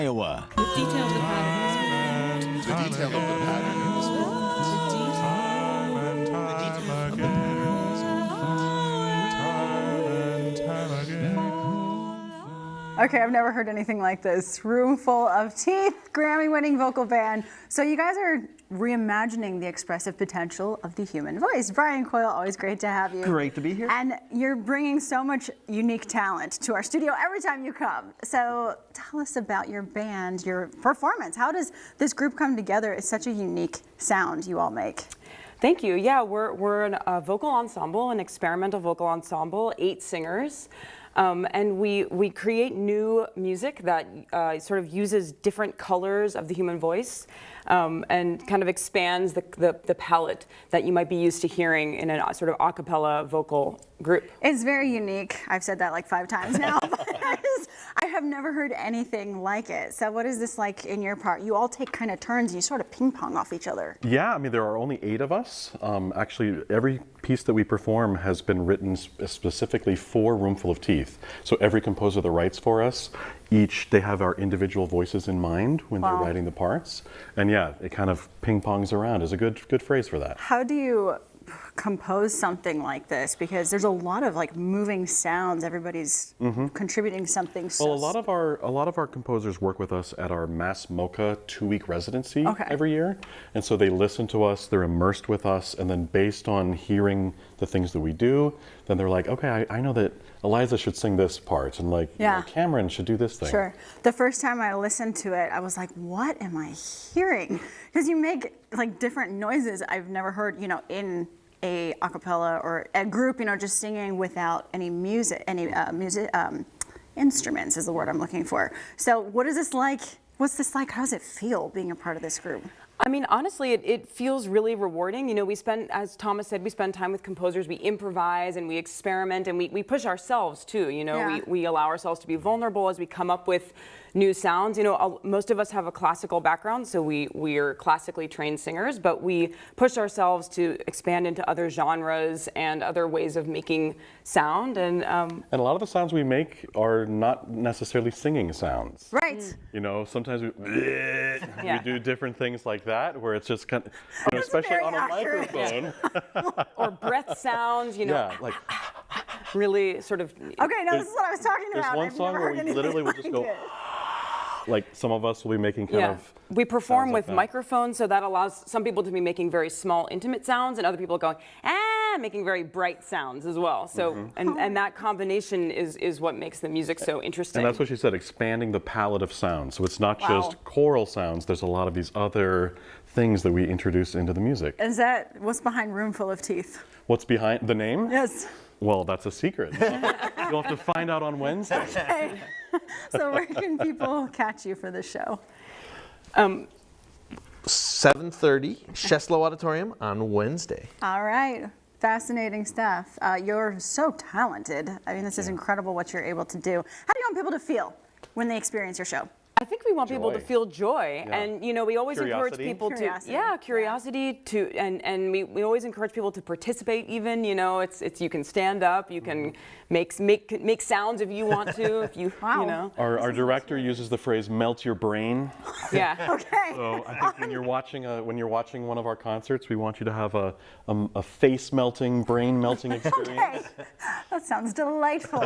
Iowa. The detail of the pattern is The detail of the pattern is Okay, I've never heard anything like this. Roomful of Teeth, Grammy-winning vocal band. So you guys are reimagining the expressive potential of the human voice. Brian Coyle, always great to have you. Great to be here. And you're bringing so much unique talent to our studio every time you come. So tell us about your band, your performance. How does this group come together? It's such a unique sound you all make. Thank you. Yeah, we're a vocal ensemble, an experimental vocal ensemble, 8 singers. And we create new music that sort of uses different colors of the human voice and kind of expands the palette that you might be used to hearing in a sort of a cappella vocal group. It's very unique. I've said that like 5 times now. I have never heard anything like it. So what is this like in your part? You all take kind of turns and you sort of ping pong off each other. Yeah, I mean, there are only 8 of us. Actually, every piece that we perform has been written specifically for Roomful of Teeth. So every composer that writes for us, they have our individual voices in mind when they're writing the parts. And yeah, it kind of ping pongs around is a good phrase for that. How do you compose something like this? Because there's a lot of like moving sounds. Everybody's contributing something. Well, a lot of our composers work with us at our Mass MoCA 2-week residency every year, and so they listen to us, they're immersed with us, and then based on hearing the things that we do, then they're like, okay, I know that Eliza should sing this part, and like you know, Cameron should do this thing. Sure. The first time I listened to it, I was like, what am I hearing? Because you make like different noises I've never heard, you know, in a cappella or a group, you know, just singing without any music, instruments is the word I'm looking for. So what is this like? What's this like? How does it feel being a part of this group? I mean, honestly, it feels really rewarding. You know, we spend, as Thomas said, we spend time with composers, we improvise and we experiment and we push ourselves too. You know, we allow ourselves to be vulnerable as we come up with new sounds. You know, most of us have a classical background, so we're classically trained singers, but we push ourselves to expand into other genres and other ways of making sound. And a lot of the sounds we make are not necessarily singing sounds. Right. You know, sometimes we do different things like that, where it's just kind of, you know, especially on a microphone. Or breath sounds, you know. Yeah, like really sort of. Okay, no, this is what I was talking about. There's one song where we literally would just go. Like some of us will be making kind of. We perform with like microphones, so that allows some people to be making very small, intimate sounds, and other people going making very bright sounds as well. So and that combination is what makes the music so interesting. And that's what she said, expanding the palette of sounds. So it's not just choral sounds. There's a lot of these other things that we introduce into the music. Is that what's behind Roomful of Teeth? What's behind the name? Yes. Well, that's a secret. You'll have to find out on Wednesday. Okay. So where can people catch you for this show? 7:30, Sheslow Auditorium on Wednesday. All right. Fascinating stuff. You're so talented. I mean, this is incredible what you're able to do. How do you want people to feel when they experience your show? I think we want people to feel joy, and you know, we always encourage people curiosity to, and we always encourage people to participate. Even, you know, it's you can stand up, you can make sounds if you want to, if you you know. Our director uses the phrase "melt your brain." Yeah. Okay. So I think when you're watching one of our concerts, we want you to have a face melting, brain melting experience. Okay. That sounds delightful.